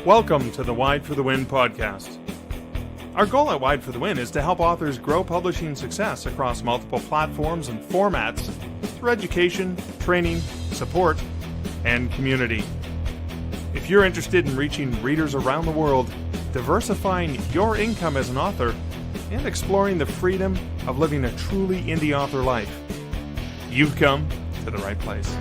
Welcome to the Wide for the Win podcast. Our goal at Wide for the Win is to help authors grow publishing success across multiple platforms and formats through education, training, support, and community. If you're interested in reaching readers around the world, diversifying your income as an author, and exploring the freedom of living a truly indie author life, you've come to the right place.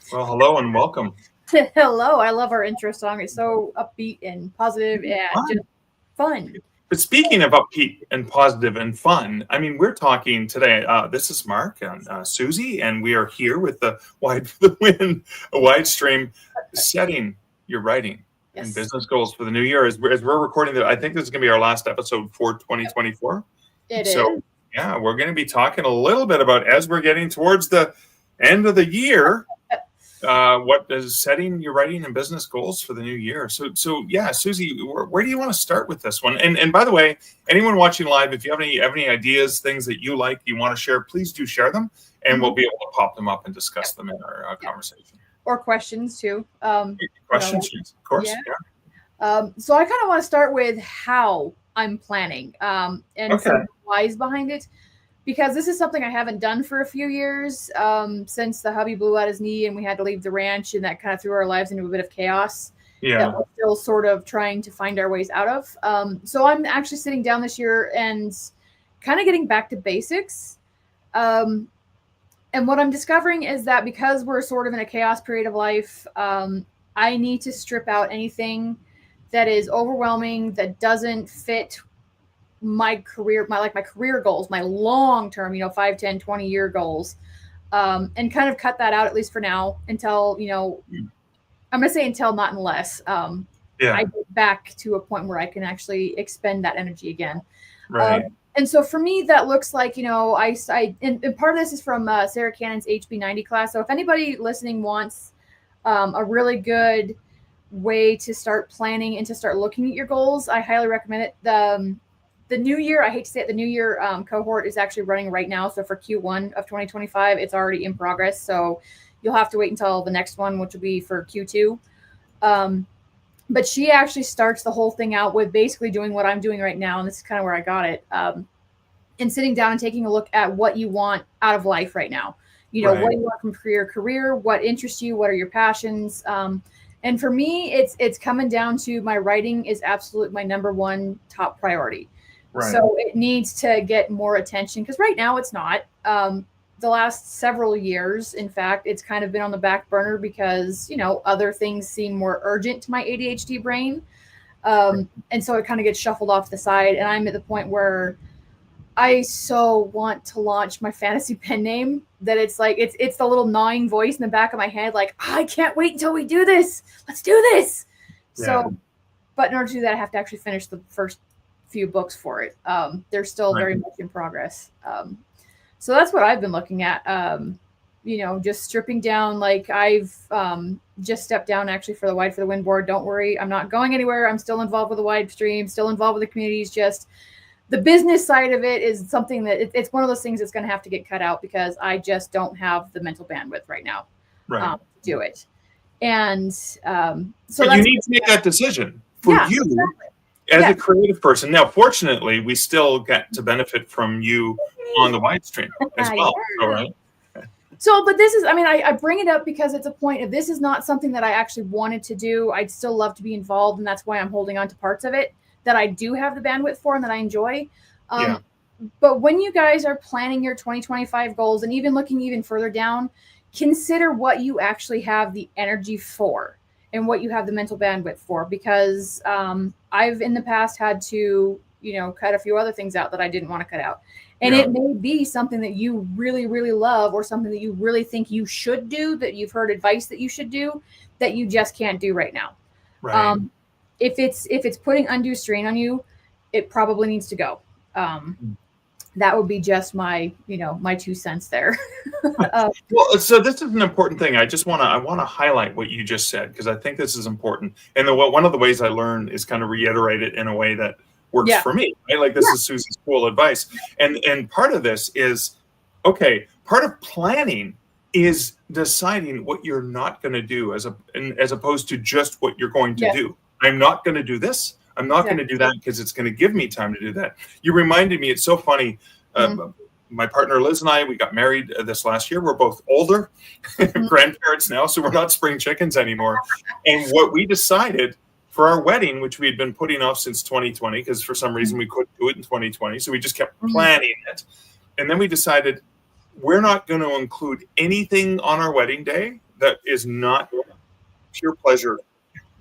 Well, hello and welcome. Hello, I love our intro song. It's so upbeat and positive and just fun. But speaking of upbeat and positive and fun, I mean, we're talking today. This is Mark and Susie, and we are here with the Wide for the Win, a WIDEStream, setting your writing and business goals for the new year. As we're recording that, I think this is going to be our last episode for 2024. It is. Yeah, we're going to be talking a little bit about, as we're getting towards the end of the year, what is setting your writing and business goals for the new year. So yeah, Susie, where do you want to start with this one? And by the way, anyone watching live, if you have any ideas, things that you like, you want to share, please do share them, and we'll be able to pop them up and discuss them in our conversation. Or questions too. Questions, yes, of course. Yeah. So I kind of want to start with how I'm planning and some whys behind it. Because this is something I haven't done for a few years since the hubby blew out his knee and we had to leave the ranch, and that kind of threw our lives into a bit of chaos that we're still sort of trying to find our ways out of. So I'm actually sitting down this year and kind of getting back to basics. And what I'm discovering is that because we're sort of in a chaos period of life, I need to strip out anything that is overwhelming, that doesn't fit my career, my career goals, my long-term, 5, 10, 20-year goals, and kind of cut that out, at least for now, until, I'm going to say until, not unless I get back to a point where I can actually expend that energy again. Right. And so for me, that looks like, and part of this is from Sarah Cannon's HB90 class. So if anybody listening wants a really good way to start planning and to start looking at your goals, I highly recommend it. The new year, I hate to say it, the new year cohort is actually running right now. So for Q1 of 2025, it's already in progress. So you'll have to wait until the next one, which will be for Q2. But she actually starts the whole thing out with basically doing what I'm doing right now. And this is kind of where I got it. And sitting down and taking a look at what you want out of life right now. What you want from career, what interests you, what are your passions. And for me, it's coming down to my writing is absolutely my number one top priority. Right. So it needs to get more attention because right now it's not. The last several years, in fact, it's kind of been on the back burner because, other things seem more urgent to my ADHD brain. And so it kind of gets shuffled off the side. And I'm at the point where I so want to launch my fantasy pen name that it's like, it's the little gnawing voice in the back of my head. Like, I can't wait until we do this. Let's do this. Yeah. So, but in order to do that, I have to actually finish the first few books for it. They're still very much in progress. So that's what I've been looking at, just stripping down. Like I've just stepped down actually for the Wide for the Win board. Don't worry, I'm not going anywhere. I'm still involved with the WIDEStream, still involved with the communities. Just the business side of it is something that it's one of those things that's going to have to get cut out because I just don't have the mental bandwidth right now to do it. And so you need to make that decision for you. Exactly. As a creative person. Now, fortunately, we still get to benefit from you on the WIDEStream as well. All right. So, but this is, I bring it up because it's a point of this is not something that I actually wanted to do. I'd still love to be involved. And that's why I'm holding on to parts of it that I do have the bandwidth for and that I enjoy. But when you guys are planning your 2025 goals and even looking even further down, consider what you actually have the energy for. And what you have the mental bandwidth for, because I've in the past had to, cut a few other things out that I didn't want to cut out. And it may be something that you really, really love or something that you really think you should do, that you've heard advice that you should do, that you just can't do right now. Right. If it's putting undue strain on you, it probably needs to go. that would be just my, my 2 cents there. Well, so this is an important thing. I want to highlight what you just said, because I think this is important. And one of the ways I learn is kind of reiterate it in a way that works Yeah. for me. Right? Like, this is Susie's cool advice. And part of this is, okay, part of planning is deciding what you're not going to do as opposed to just what you're going to do. I'm not going to do this. I'm not going to do that because it's going to give me time to do that. You reminded me, it's so funny. My partner Liz and I, we got married this last year. We're both older, grandparents now, so we're not spring chickens anymore. And what we decided for our wedding, which we had been putting off since 2020, because for some reason we couldn't do it in 2020, so we just kept planning it. And then we decided we're not going to include anything on our wedding day that is not pure pleasure.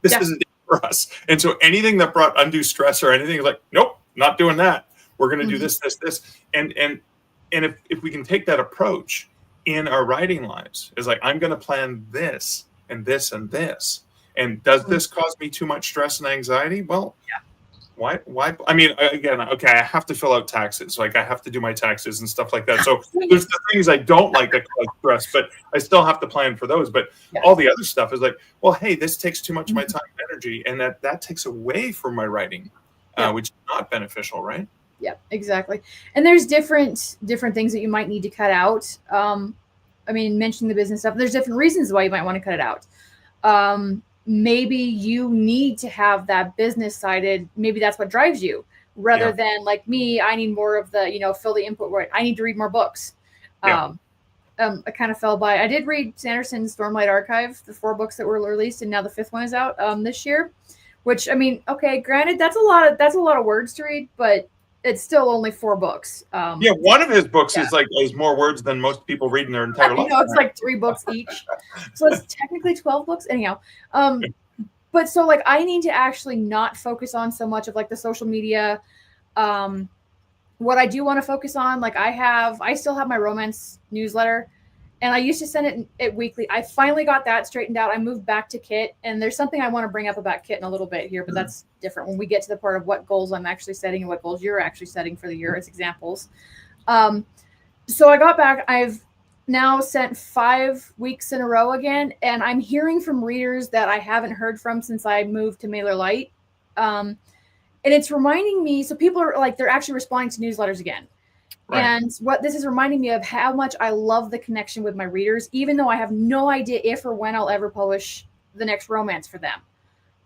This is a day for us. And so anything that brought undue stress or anything is like, nope, not doing that. We're going to do this. And if we can take that approach in our writing lives, is like, I'm going to plan this and this and this. And does this cause me too much stress and anxiety? Well, why? I mean, again, okay, I have to fill out taxes. Like, I have to do my taxes and stuff like that. So there's the things I don't like that cause stress, but I still have to plan for those. But all the other stuff is like, well, hey, this takes too much of my time and energy, and that takes away from my writing, which is not beneficial, right? Yeah, exactly. And there's different things that you might need to cut out. I mean, mentioning the business stuff, there's different reasons why you might want to cut it out. Maybe you need to have that business sided. Maybe that's what drives you, rather than like me. I need more of the, fill the input word. I need to read more books. I kind of fell by. I did read Sanderson's Stormlight Archive, the 4 books that were released, and now the 5th one is out this year. Which, I mean, okay, granted, that's a lot of words to read, but it's still only 4 books. One of his books is more words than most people read in their entire life. It's like 3 books each. So it's technically 12 books. Anyhow. But so like I need to actually not focus on so much of like the social media. What I do want to focus on, like I still have my romance newsletter, and I used to send it weekly. I finally got that straightened out. I moved back to Kit, and there's something I want to bring up about Kit in a little bit here, but that's different when we get to the part of what goals I'm actually setting and what goals you're actually setting for the year as examples. So I got back. I've now sent 5 weeks in a row again, and I'm hearing from readers that I haven't heard from since I moved to MailerLite. And it's reminding me, so people are like, they're actually responding to newsletters again. Right. And what this is reminding me of how much I love the connection with my readers, even though I have no idea if or when I'll ever publish the next romance for them.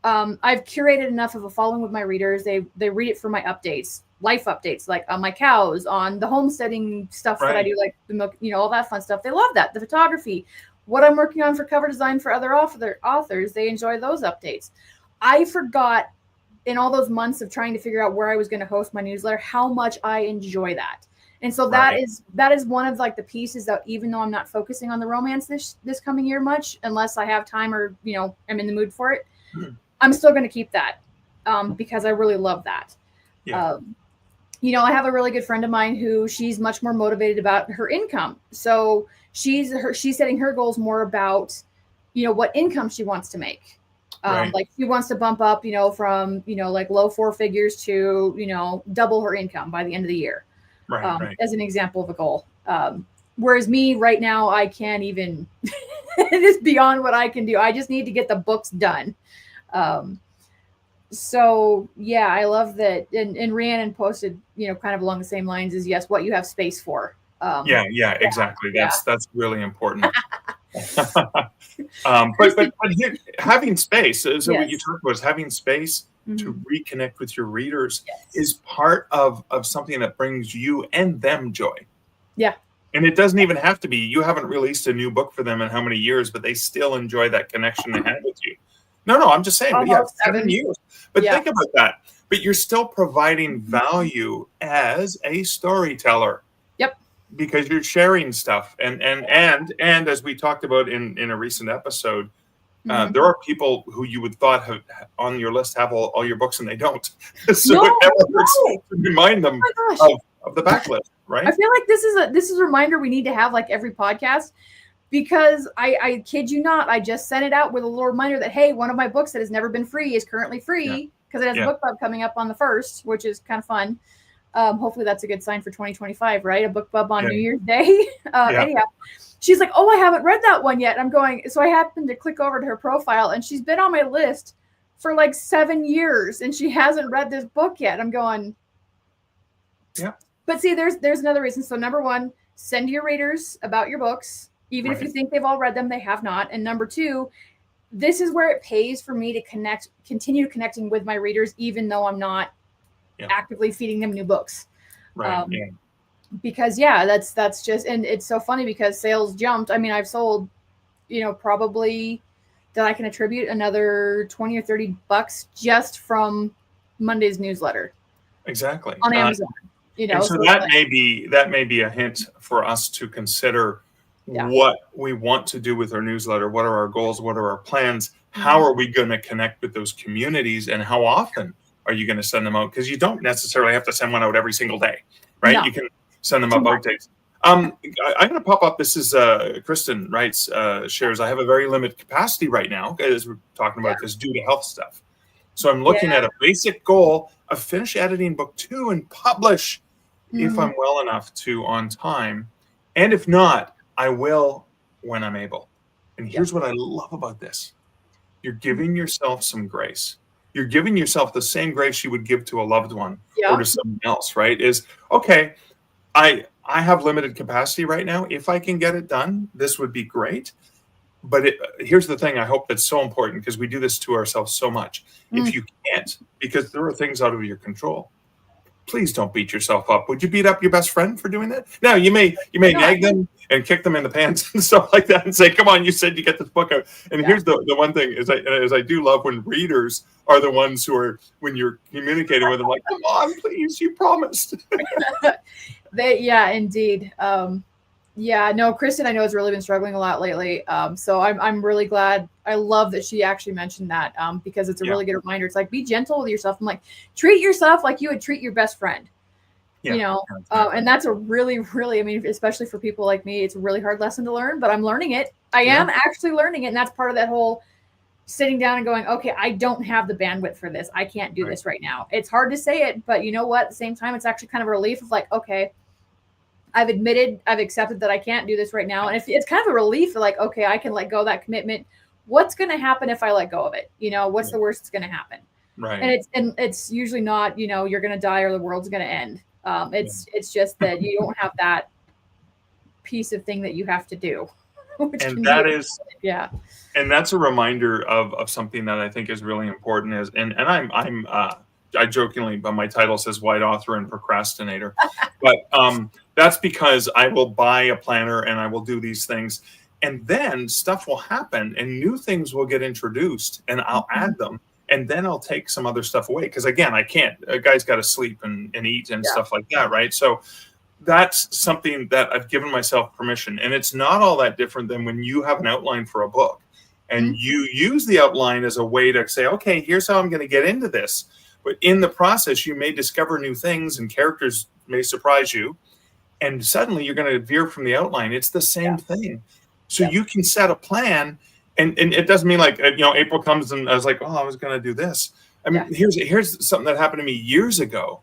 I've curated enough of a following with my readers. They read it for my updates, life updates, like on my cows, on the homesteading stuff that I do, like the milk, all that fun stuff. They love that. The photography, what I'm working on for cover design for other authors, they enjoy those updates. I forgot in all those months of trying to figure out where I was going to host my newsletter, how much I enjoy that. And so that is one of like the pieces that, even though I'm not focusing on the romance this coming year much, unless I have time or, I'm in the mood for it, I'm still going to keep that because I really love that. Yeah. I have a really good friend of mine who she's much more motivated about her income. So she's setting her goals more about, what income she wants to make. Like she wants to bump up, from, like low 4 figures to, double her income by the end of the year. As an example of a goal. Whereas me right now, I can't even, it is beyond what I can do. I just need to get the books done. So yeah, I love that. And Rhiannon posted, kind of along the same lines as, yes, what you have space for. Exactly. That's really important. But having space, so what you talked about is having space to reconnect with your readers is part of something that brings you and them joy. Yeah. And it doesn't even have to be, you haven't released a new book for them in how many years, but they still enjoy that connection they had with you. No, I'm just saying, 7 years. But think about that. But you're still providing value as a storyteller. Yep. Because you're sharing stuff. And as we talked about in a recent episode, there are people who you would thought have on your list have all your books, and they don't. So it never hurts to remind them of the backlist, right? I feel like this is a reminder we need to have like every podcast, because I kid you not, I just sent it out with a little reminder that, hey, one of my books that has never been free is currently free because it has a book club coming up on the 1st, which is kind of fun. Hopefully that's a good sign for 2025, right? A book club on New Year's Day. Anyhow, she's like, oh, I haven't read that one yet. I'm going, so I happened to click over to her profile, and she's been on my list for like 7 years, and she hasn't read this book yet. I'm going, yeah. But see, there's another reason. So number one, send your readers about your books, even if you think they've all read them, they have not. And number two, this is where it pays for me to continue connecting with my readers, even though I'm not actively feeding them new books. Right. Because that's just, and it's so funny because sales jumped. I mean, I've sold, probably that I can attribute another $20 or $30 just from Monday's newsletter. Exactly. On Amazon. And so that may be a hint for us to consider what we want to do with our newsletter. What are our goals? What are our plans? How are we going to connect with those communities, and how often are you going to send them out? Because you don't necessarily have to send one out every single day, right? No. You can send them out days. I'm going to pop up. This is Kristen writes, shares, I have a very limited capacity right now, as we're talking about this due to health stuff. So I'm looking at a basic goal of finish editing book 2 and publish if I'm well enough to on time. And if not, I will when I'm able. And here's what I love about this. You're giving yourself some grace. You're giving yourself the same grace you would give to a loved one or to someone else, right? Is, okay, I have limited capacity right now. If I can get it done, this would be great. But here's the thing I hope that's so important, because we do this to ourselves so much. If you can't, because there are things out of your control, please don't beat yourself up. Would you beat up your best friend for doing that? Now, you may nag them and kick them in the pants and stuff like that and say, come on, you said you get this book out. And here's the one thing is I do love when readers are the ones who are, when you're communicating with them, like, come on, please, you promised. Indeed. Kristen, I know has really been struggling a lot lately. So I'm really glad. I love that she actually mentioned that because it's a really good reminder. It's like, be gentle with yourself. I'm like, treat yourself like you would treat your best friend. And that's a really, really, I mean, especially for people like me, it's a really hard lesson to learn, but I'm learning it. I am actually learning it. And that's part of that whole sitting down and going, okay, I don't have the bandwidth for this. I can't do this right now. It's hard to say it, but you know what? At the same time, it's actually kind of a relief of like, okay, I've accepted that I can't do this right now. And if it's kind of a relief, like, okay, I can let go of that commitment. What's going to happen if I let go of it? What's the worst that's going to happen? Right. And it's usually not, you're going to die or the world's going to end. It's just that you don't have that piece of thing that you have to do. And that is, and that's a reminder of something that I think is really important is, and I jokingly, but my title says White Author and Procrastinator, but that's because I will buy a planner and I will do these things, and then stuff will happen and new things will get introduced and I'll add them, and then I'll take some other stuff away. Because again, I can't, a guy's got to sleep and eat and stuff like that, right? So that's something that I've given myself permission. And it's not all that different than when you have an outline for a book and you use the outline as a way to say, okay, here's how I'm going to get into this. But in the process, you may discover new things and characters may surprise you. And suddenly you're going to veer from the outline. It's the same thing. So you can set a plan. And it doesn't mean like, April comes and I was like, oh, I was going to do this. I mean, here's something that happened to me years ago.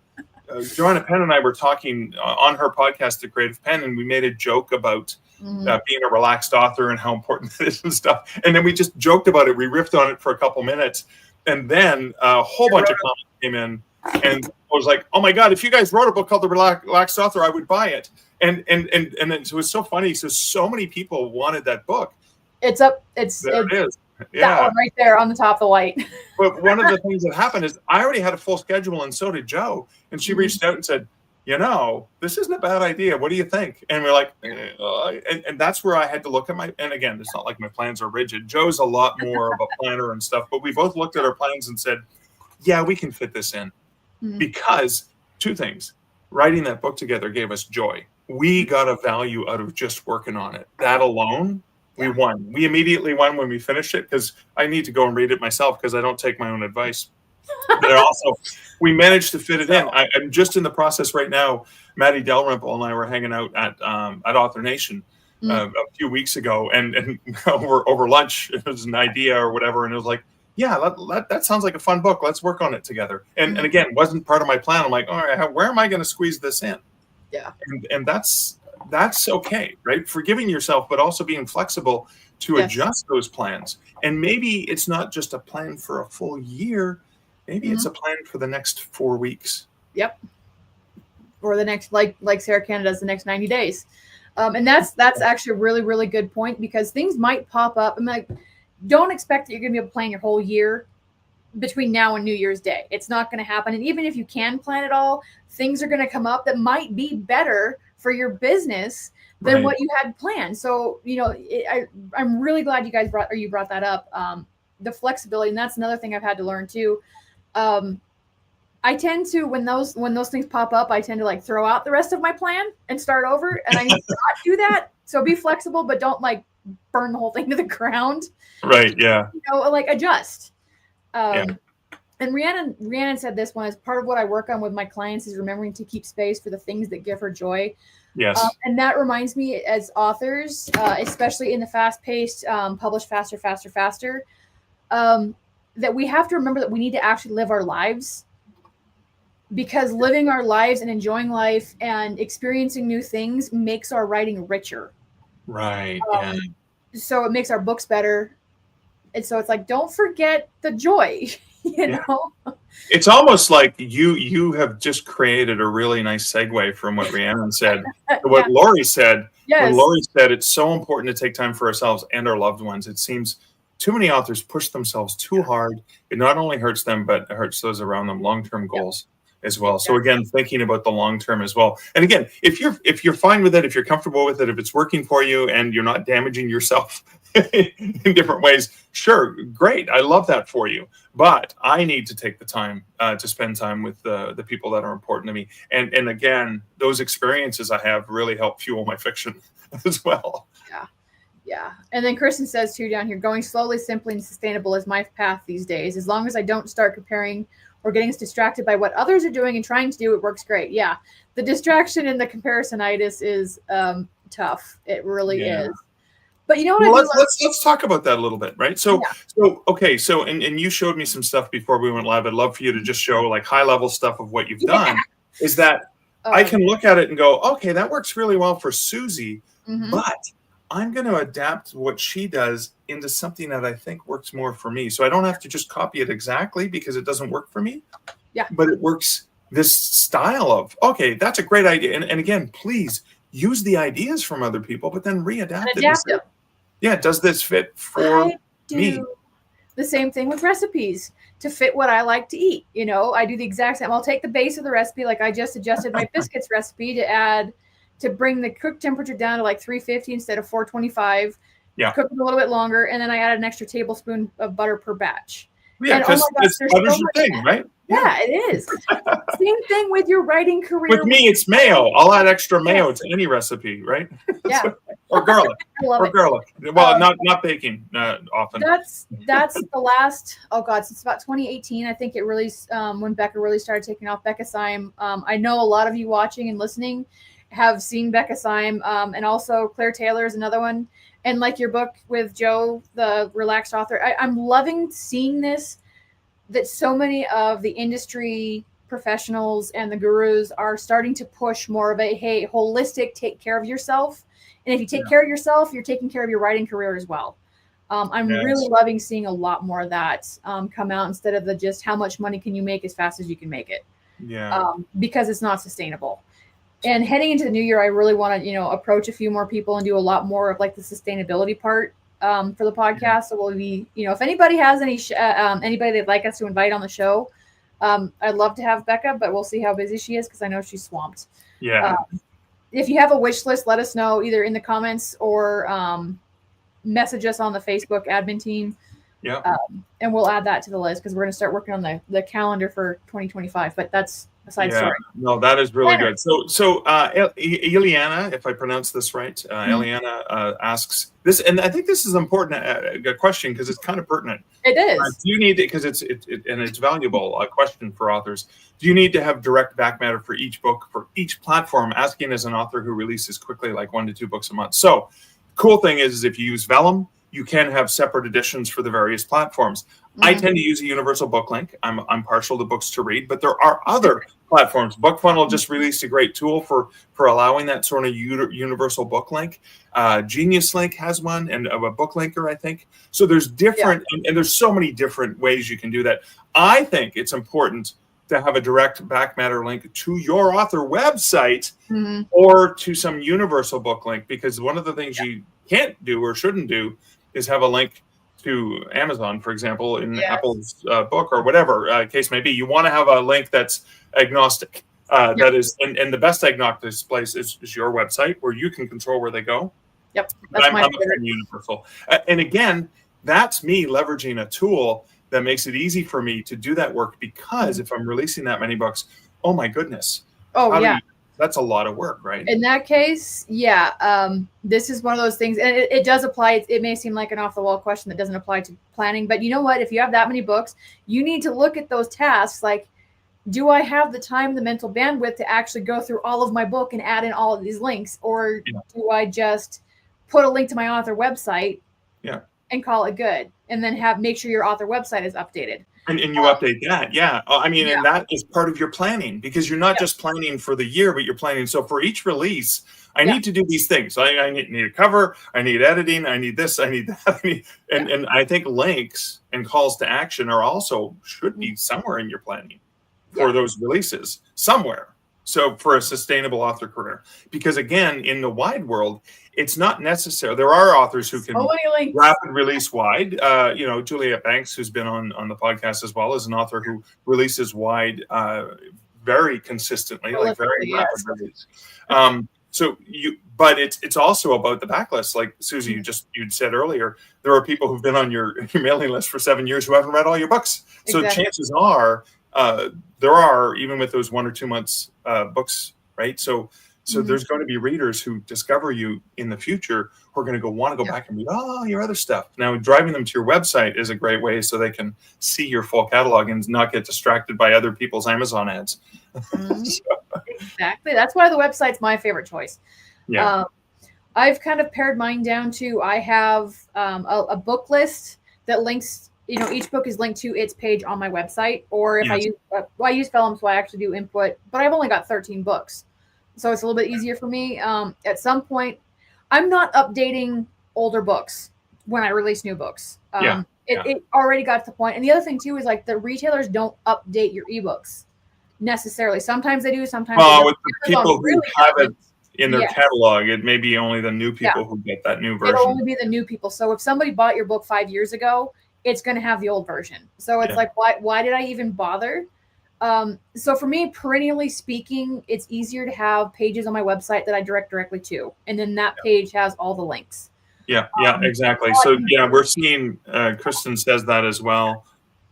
Joanna Penn and I were talking on her podcast, The Creative Pen, and we made a joke about being a relaxed author and how important it is and stuff. And then we just joked about it. We riffed on it for a couple minutes. And then a whole bunch of comments came in, and I was like, "Oh my God! If you guys wrote a book called The Relaxed Author, I would buy it." And it was so funny. So many people wanted that book. It's up. It is. That one right there on the top of the white. But one of the things that happened is I already had a full schedule, and so did Jo. And she reached out and said, this isn't a bad idea. What do you think? And we're like, and that's where I had to look at and again, it's not like my plans are rigid. Jo's a lot more of a planner and stuff, but we both looked at our plans and said, yeah, we can fit this in. Because two things, writing that book together gave us joy. We got a value out of just working on it. That alone, we won. We immediately won when we finished it, because I need to go and read it myself because I don't take my own advice. But also, we managed to fit it in. I'm just in the process right now. Maddie Dalrymple and I were hanging out at Author Nation a few weeks ago, and over lunch, it was an idea or whatever, and it was like, yeah, that sounds like a fun book. Let's work on it together. And again, wasn't part of my plan. I'm like, all right, where am I going to squeeze this in? Yeah. And that's okay, right? Forgiving yourself, but also being flexible to adjust those plans. And maybe it's not just a plan for a full year. Maybe it's a plan for the next 4 weeks. Yep. Or the next, like Sarah Canada does, the next 90 days. And that's actually a really, really good point, because things might pop up. I'm like, don't expect that you're going to be able to plan your whole year between now and New Year's Day. It's not going to happen. And even if you can plan it all, things are going to come up that might be better for your business than what you had planned. So, I'm really glad you guys brought that up. The flexibility. And that's another thing I've had to learn too. I tend to, when those things pop up, I tend to like throw out the rest of my plan and start over. And I need to not do that. So be flexible, but don't like burn the whole thing to the ground. Right. Yeah. Like adjust. And Rhiannon said this one is part of what I work on with my clients is remembering to keep space for the things that give her joy. Yes. And that reminds me, as authors, especially in the fast-paced, publish faster, that we have to remember that we need to actually live our lives, because living our lives and enjoying life and experiencing new things makes our writing richer. Right. So it makes our books better. And so it's like, don't forget the joy, you know? It's almost like you have just created a really nice segue from what Rhiannon said to what Lori said. Yes. When Lori said it's so important to take time for ourselves and our loved ones. It seems too many authors push themselves too hard. It not only hurts them, but it hurts those around them, long-term goals as well. So again, thinking about the long term as well. And again, if you're fine with it, if you're comfortable with it, if it's working for you and you're not damaging yourself in different ways, sure, great. I love that for you. But I need to take the time to spend time with the people that are important to me. And again, those experiences I have really help fuel my fiction as well. Yeah. And then Kristen says too down here, going slowly, simply, and sustainable is my path these days. As long as I don't start comparing or getting us distracted by what others are doing and trying to do, it works great. Yeah. The distraction and the comparisonitis is tough. It really is. But you know what? Let's talk about that a little bit, right? So and you showed me some stuff before we went live. I'd love for you to just show like high level stuff of what you've done. Is that I can look at it and go, okay, that works really well for Susie, but I'm going to adapt what she does into something that I think works more for me. So I don't have to just copy it exactly because it doesn't work for me. Yeah. But it works this style of, okay, that's a great idea. And again, please use the ideas from other people, but then readapt it. Yeah, does this fit for me? The same thing with recipes to fit what I like to eat. You know, I do the exact same. I'll take the base of the recipe. Like I just adjusted my biscuits recipe to bring the cook temperature down to like 350 instead of 425. Yeah. Cook it a little bit longer. And then I added an extra tablespoon of butter per batch. Yeah, because butter's your thing, right? Yeah, it is. Same thing with your writing career. With me, it's mayo. I'll add extra mayo to any recipe, right? Yeah. Or garlic. Or garlic. Well, not baking often. That's the last, since about 2018, I think it really, when Becca really started taking off. Becca Syme. I know a lot of you watching and listening have seen Becca Syme, and also Claire Taylor is another one. And like your book with Joe, the relaxed author, I'm loving seeing this, that so many of the industry professionals and the gurus are starting to push more of a, hey, holistic, take care of yourself. And if you take care of yourself, you're taking care of your writing career as well. I'm really loving seeing a lot more of that come out instead of the just how much money can you make as fast as you can make it. Yeah. Because it's not sustainable. And heading into the new year, I really want to, approach a few more people and do a lot more of like the sustainability part for the podcast. So we'll be, if anybody has anybody they'd like us to invite on the show, I'd love to have Becca, but we'll see how busy she is because I know she's swamped. Yeah. If you have a wish list, let us know either in the comments or message us on the Facebook admin team. Yeah. And we'll add that to the list because we're going to start working on the calendar for 2025. But that's a side story. No, that is really good. So Eliana, if I pronounce this right, Eliana asks this, and I think this is important a question because it's kind of pertinent. It is. Do you need it because it's valuable a question for authors? Do you need to have direct back matter for each book for each platform? Asking as an author who releases quickly, like 1 to 2 books a month. So, cool thing is if you use Vellum, you can have separate editions for the various platforms. I tend to use a universal book link. I'm partial to books to read, but there are other platforms. BookFunnel just released a great tool for allowing that sort of universal book link. Genius Link has one, and a book linker, I think. So there's different, and there's so many different ways you can do that. I think it's important to have a direct back matter link to your author website or to some universal book link, because one of the things you can't do or shouldn't do is have a link to Amazon, for example, in Apple's book or whatever case may be. You want to have a link that's agnostic. That is, and the best agnostic place is your website, where you can control where they go. Yep, I'm a fan of universal. And again, that's me leveraging a tool that makes it easy for me to do that work, because if I'm releasing that many books, oh my goodness. That's a lot of work, right? In that case, this is one of those things, and it does apply. It may seem like an off-the-wall question that doesn't apply to planning, but you know what? If you have that many books, you need to look at those tasks like, do I have the time, the mental bandwidth to actually go through all of my book and add in all of these links? Or do I just put a link to my author website and call it good? And then make sure your author website is updated. And you update that, I mean, and that is part of your planning, because you're not just planning for the year, but you're planning. So for each release, I need to do these things. I need a cover, I need editing, I need this, I need that. And I think links and calls to action should be somewhere in your planning for those releases, somewhere. So for a sustainable author career, because again, in the wide world, it's not necessary. There are authors who can rapid release wide. Juliet Banks, who's been on the podcast as well, is an author who releases wide very consistently, very rapid release. But it's also about the backlist. Like Susie, you'd said earlier, there are people who've been on your mailing list for 7 years who haven't read all your books. So chances are there are, even with those 1 or 2 months books, right? So there's going to be readers who discover you in the future who are going to want to go back and read your other stuff. Now, driving them to your website is a great way so they can see your full catalog and not get distracted by other people's Amazon ads. Exactly. That's why the website's my favorite choice. I've kind of pared mine down to, I have a book list that links, each book is linked to its page on my website. Or if I use Vellum, so I actually do input, but I've only got 13 books. So it's a little bit easier for me. At some point, I'm not updating older books when I release new books. It already got to the point. And the other thing too is like the retailers don't update your ebooks necessarily. Sometimes they do, sometimes they don't. With the people who have it in their catalog, it may be only the new people who get that new version. It'll only be the new people. So if somebody bought your book 5 years ago, it's going to have the old version. So it's like, why did I even bother? So for me, perennially speaking, it's easier to have pages on my website that I direct directly to. And then that page has all the links. Exactly. So we're seeing, Kristen says that as well.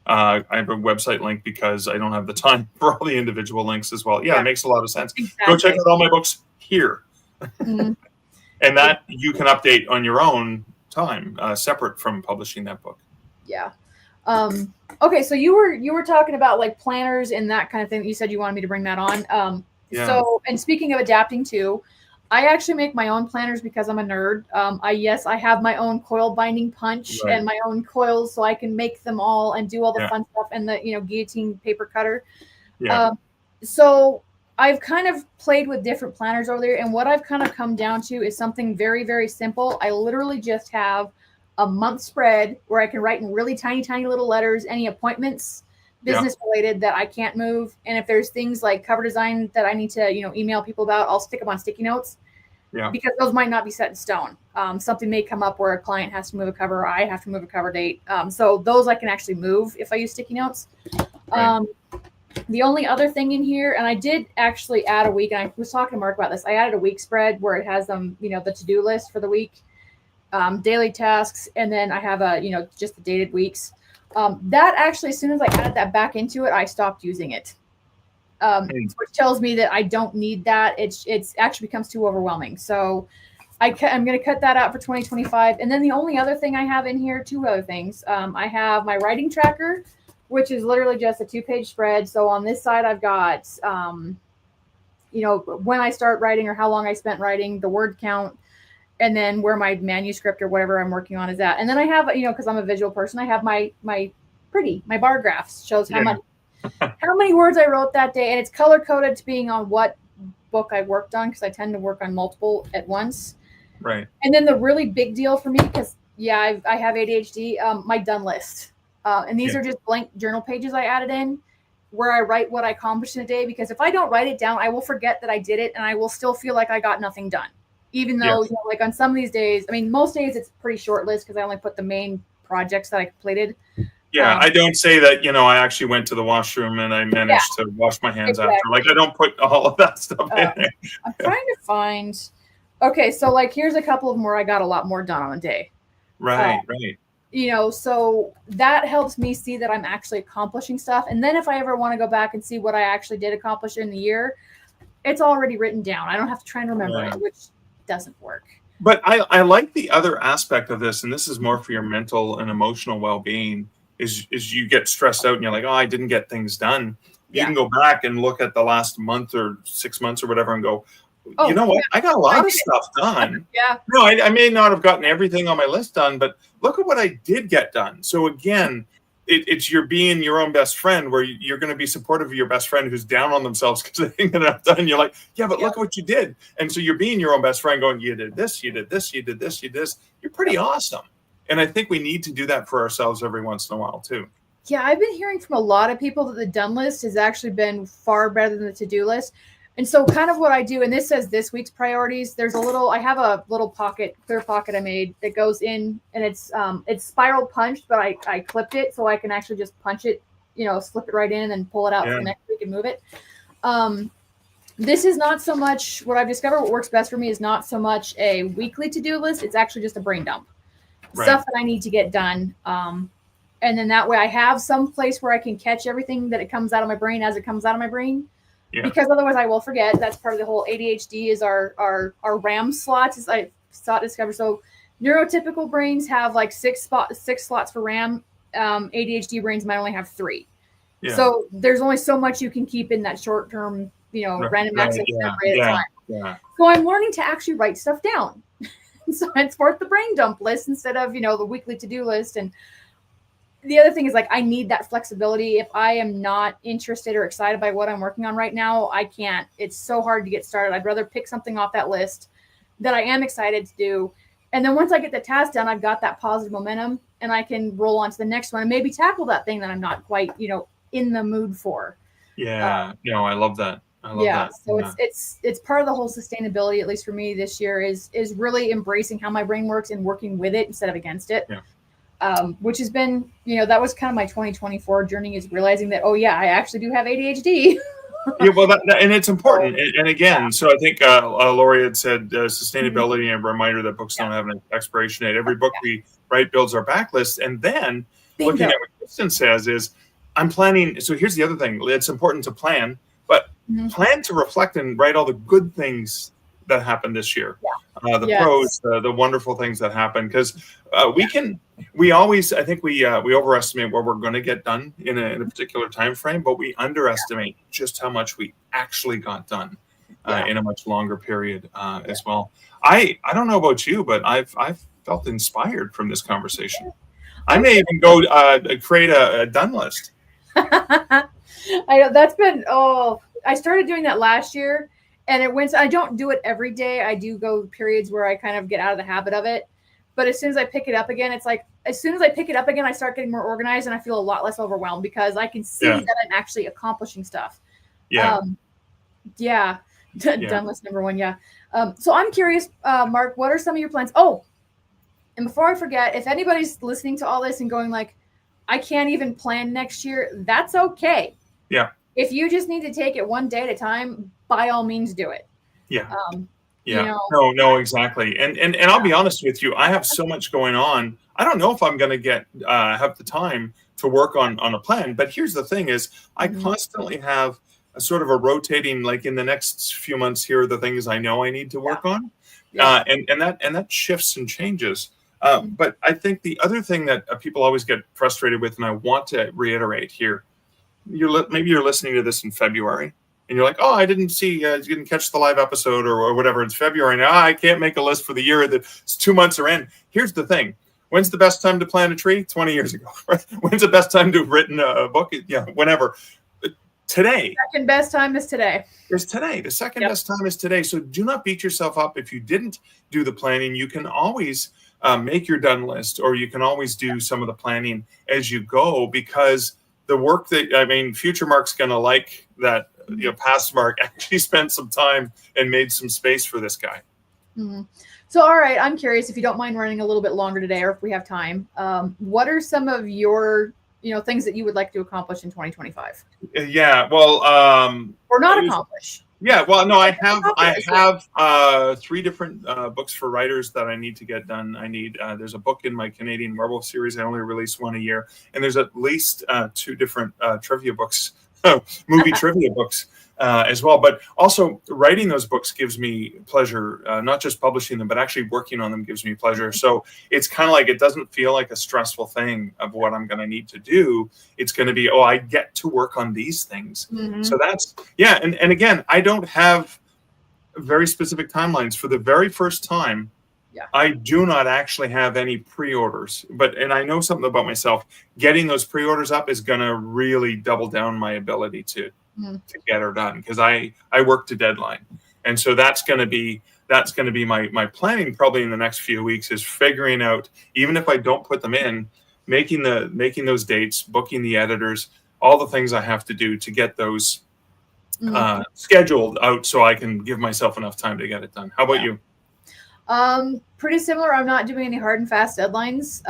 I have a website link because I don't have the time for all the individual links as well. It makes a lot of sense. Exactly. Go check out all my books here. And that you can update on your own time, separate from publishing that book. Okay, so you were talking about like planners and that kind of thing. You said you wanted me to bring that on. So, and speaking of adapting too, I actually make my own planners because I'm a nerd. I have my own coil binding punch and my own coils, so I can make them all and do all the fun stuff, and the guillotine paper cutter. So I've kind of played with different planners over there, and what I've kind of come down to is something very, very simple. I literally just have a month spread where I can write in really tiny, tiny little letters, any appointments, business related that I can't move. And if there's things like cover design that I need to, email people about, I'll stick them on sticky notes because those might not be set in stone. Something may come up where a client has to move a cover, or I have to move a cover date. So those I can actually move if I use sticky notes. The only other thing in here, and I did actually add a week, and I was talking to Mark about this. I added a week spread where it has the to-do list for the week. Daily tasks, and then I have just the dated weeks. That actually, as soon as I added that back into it, I stopped using it, which tells me that I don't need that. It's actually becomes too overwhelming. So I'm going to cut that out for 2025. And then the only other thing I have in here, two other things. I have my writing tracker, which is literally just a 2-page spread. So on this side, I've got when I start writing or how long I spent writing, the word count. and then where my manuscript or whatever I'm working on is at. And then I have, because I'm a visual person, I have my bar graphs, shows how many words I wrote that day, and it's color coded to being on what book I worked on, because I tend to work on multiple at once. Right. And then the really big deal for me, because I have ADHD, my done list. And these are just blank journal pages I added in where I write what I accomplished in a day, because if I don't write it down, I will forget that I did it, and I will still feel like I got nothing done. Even though, like on some of these days, I mean, most days it's a pretty short list because I only put the main projects that I completed. Yeah, I don't say that, I actually went to the washroom and I managed to wash my hands after. Like, I don't put all of that stuff in there. I'm trying to find. Okay, so like here's a couple of them where I got a lot more done on a day. Right. So that helps me see that I'm actually accomplishing stuff. And then if I ever want to go back and see what I actually did accomplish in the year, it's already written down. I don't have to try and remember it, which doesn't work. But I like the other aspect of this, and this is more for your mental and emotional well-being, is you get stressed out and you're like, oh, I didn't get things done. You can go back and look at the last month or 6 months or whatever and go, you know what? I got a lot of stuff done. No, I may not have gotten everything on my list done, but look at what I did get done. So again, it's you're being your own best friend, where you're going to be supportive of your best friend who's down on themselves because they didn't get enough done. You're like, but look at what you did. And so you're being your own best friend going, you did this, you did this, you did this, you did this. You're pretty awesome. And I think we need to do that for ourselves every once in a while too. Yeah, I've been hearing from a lot of people that the done list has actually been far better than the to-do list. And so kind of what I do, and this says this week's priorities, I have a little clear pocket I made that goes in, and it's spiral punched, but I clipped it so I can actually just punch it, slip it right in and pull it out for the next week and move it. This is not so much what I've discovered. What works best for me is not so much a weekly to-do list. It's actually just a brain dump. Stuff that I need to get done. And then that way I have some place where I can catch everything that it comes out of my brain as it comes out of my brain. Yeah. Because otherwise I will forget. That's part of the whole ADHD is our RAM slots, as I discovered. So neurotypical brains have like six slots for RAM. ADHD brains might only have 3. Yeah. So there's only so much you can keep in that short term, random access memory at a time. Yeah. So I'm learning to actually write stuff down. So it's worth the brain dump list instead of, the weekly to-do list. And the other thing is, like, I need that flexibility. If I am not interested or excited by what I'm working on right now, I can't. It's so hard to get started. I'd rather pick something off that list that I am excited to do. And then once I get the task done, I've got that positive momentum and I can roll on to the next one and maybe tackle that thing that I'm not quite, in the mood for. Yeah. I love that. So it's part of the whole sustainability, at least for me this year, is really embracing how my brain works and working with it instead of against it. Which has been, that was kind of my 2024 journey, is realizing that, I actually do have ADHD. And it's important. And again, so I think Lori had said sustainability and a reminder that books don't have an expiration date. Every book we write builds our backlist. And then looking at what Kristen says is, I'm planning. So here's the other thing. It's important to plan, but plan to reflect and write all the good things that happened this year. Pros, the wonderful things that happen. Because we always, I think we overestimate what we're going to get done in a particular time frame, but we underestimate just how much we actually got done in a much longer period as well. I don't know about you, but I've felt inspired from this conversation. I may even go create a done list. I know that's been, I started doing that last year, and I don't do it every day. I do go periods where I kind of get out of the habit of it. But as soon as I pick it up again, it's like, as soon as I pick it up again, I start getting more organized and I feel a lot less overwhelmed because I can see that I'm actually accomplishing stuff. Done list number 1. So I'm curious, Mark, what are some of your plans? And before I forget, if anybody's listening to all this and going like, I can't even plan next year, that's okay. Yeah. If you just need to take it one day at a time, by all means do it. Yeah. No, exactly. And I'll be honest with you, I have so much going on. I don't know if I'm going to have the time to work on a plan. But here's the thing is, I constantly have a sort of a rotating, like in the next few months, here are the things I know I need to work on. And that shifts and changes. But I think the other thing that people always get frustrated with, and I want to reiterate here, maybe you're listening to this in February, and you're like, oh, I didn't see, you didn't catch the live episode or whatever. It's February now. I can't make a list for the year that it's 2 months are in. Here's the thing. When's the best time to plant a tree? 20 years ago. Right? When's the best time to have written a book? Yeah, whenever. Today. Second best time is today. Is today. The second best time is today. So do not beat yourself up if you didn't do the planning. You can always make your done list, or you can always do some of the planning as you go, because the work that, future Mark's going to like that, past Mark actually spent some time and made some space for this guy. Mm-hmm. So, all right, I'm curious, if you don't mind running a little bit longer today, or if we have time, what are some of your, things that you would like to accomplish in 2025? Yeah, well, or not accomplish. Yeah, well, no, I have 3 different books for writers that I need to get done. There's a book in my Canadian Werewolf series. I only release one a year, and there's at least 2 different trivia books, movie trivia books as well. But also writing those books gives me pleasure. Not just publishing them, but actually working on them gives me pleasure. So it's kind of like, it doesn't feel like a stressful thing of what I'm going to need to do. It's going to be, I get to work on these things. Mm-hmm. So that's, and again, I don't have very specific timelines. For the very first time, I do not actually have any pre-orders, and I know something about myself. Getting those pre-orders up is going to really double down my ability to get her done, because I work to deadline. And so that's going to be my planning probably in the next few weeks, is figuring out, even if I don't put them in, making those dates, booking the editors, all the things I have to do to get those scheduled out, so I can give myself enough time to get it done. How about you? Pretty similar. I'm not doing any hard and fast deadlines.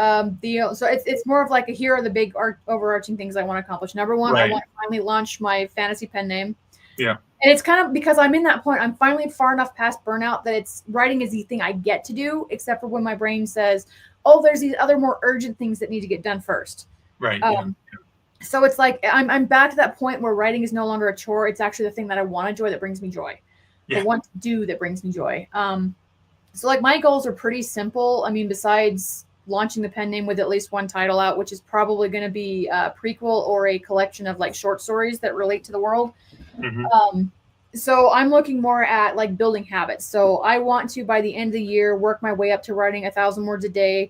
So it's more of like, here are the big overarching things I want to accomplish. Number one, I want to finally launch my fantasy pen name. Yeah. And it's kind of because I'm in that point. I'm finally far enough past burnout that writing is the thing I get to do, except for when my brain says, oh, there's these other more urgent things that need to get done first. Right. So it's like, I'm back to that point where writing is no longer a chore. It's actually the thing that I want to enjoy, that brings me joy. I want to do that brings me joy. So like, my goals are pretty simple. I mean, besides launching the pen name with at least one title out, which is probably going to be a prequel or a collection of like short stories that relate to the world. Mm-hmm. So I'm looking more at like building habits. So I want to, by the end of the year, work my way up to writing 1,000 words a day,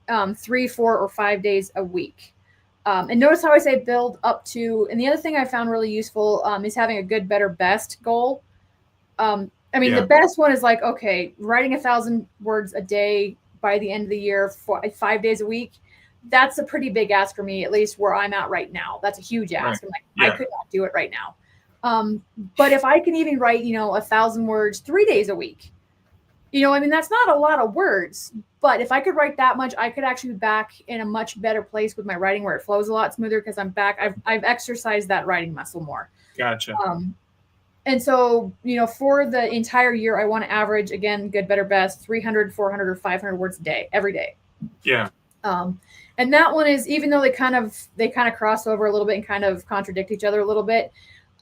3, 4, or 5 days a week. And notice how I say build up to. And the other thing I found really useful is having a good, better, best goal. The best one is like, okay, writing 1,000 words a day by the end of the year, 5 days a week. That's a pretty big ask for me, at least where I'm at right now. That's a huge ask. Right. I'm like, I could not do it right now. But if I can even write, 1,000 words 3 days a week, that's not a lot of words, but if I could write that much, I could actually be back in a much better place with my writing, where it flows a lot smoother, because I'm back. I've exercised that writing muscle more. Gotcha. And so, for the entire year, I want to average, again, good, better, best, 300, 400, or 500 words a day, every day. Yeah. And that one is, even though they kind of cross over a little bit and kind of contradict each other a little bit,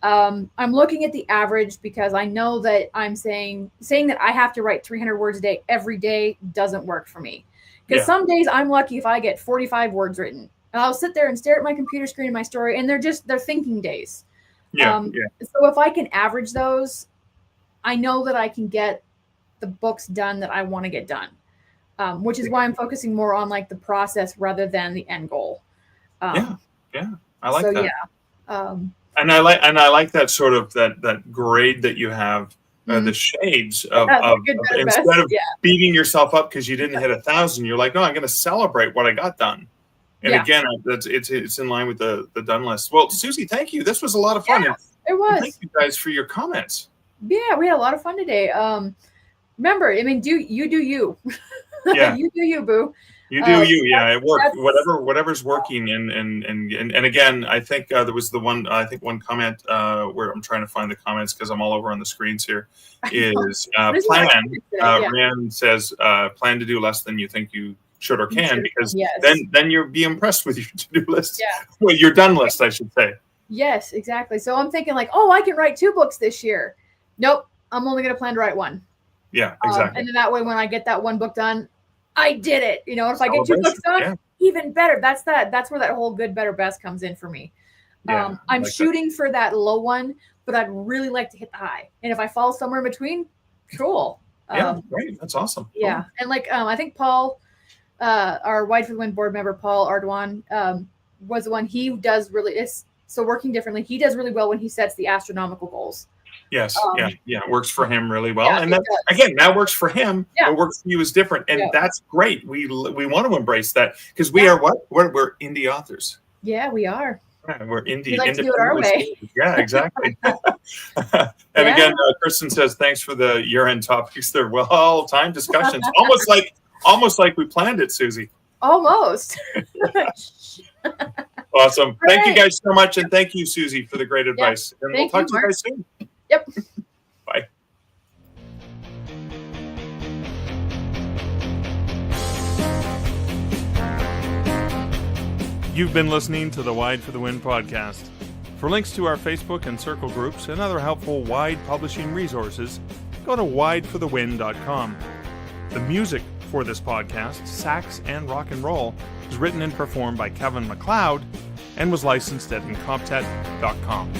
I'm looking at the average, because I know that I'm saying that I have to write 300 words a day every day doesn't work for me. Because some days I'm lucky if I get 45 words written, and I'll sit there and stare at my computer screen in my story, and they're thinking days. So if I can average those, I know that I can get the books done that I want to get done, which is why I'm focusing more on like the process rather than the end goal. I like that. And I like that sort of that grade that you have, the shades of instead of beating yourself up because you didn't hit 1,000, you're like, no, I'm going to celebrate what I got done. And again, it's in line with the done list. Well, Susie, thank you. This was a lot of fun. Yeah, it was. And thank you guys for your comments. Yeah, we had a lot of fun today. Remember, do you. Yeah. You do you, boo. You do you. Yeah, it worked. Whatever's working. And again, I think there was one comment where I'm trying to find the comments because I'm all over on the screens here, is plan. Rand says plan to do less than you think you should or can, because then you'll be impressed with your to-do list. Yeah. Well, your done list, I should say. Yes, exactly. So I'm thinking like, I can write 2 books this year. Nope, I'm only going to plan to write 1. Yeah, exactly. And then that way, when I get that 1 book done, I did it. If I get 2 books done, even better. That's where that whole good, better, best comes in for me. Yeah, I'm like shooting for that low one, but I'd really like to hit the high. And if I fall somewhere in between, cool. Yeah, great. That's awesome. Yeah. Cool. And like, I think Paul, our Wide for the Win board member, Paul Ardoin, was the one. He does really, it's so working differently. He does really well when he sets the astronomical goals. Yes. Yeah. It works for him really well. Yeah, And that, again, that works for him. Yeah. What works for you is different. And that's great. We want to embrace that because we are what? We're indie authors. Yeah, we are. Yeah, we're indie. We like to do it our way. Yeah, exactly. And again, Kristen says, thanks for the year-end topics. They're well-timed discussions. Almost like we planned it, Susie. Almost. Awesome. Thank you guys so much. And thank you, Susie, for the great advice. And we'll talk to you guys soon. Yep. Bye. You've been listening to the Wide for the Win podcast. For links to our Facebook and Circle groups and other helpful Wide publishing resources, go to wideforthewin.com. The music for this podcast, Sax and Rock and Roll, was written and performed by Kevin MacLeod and was licensed at incomptet.com.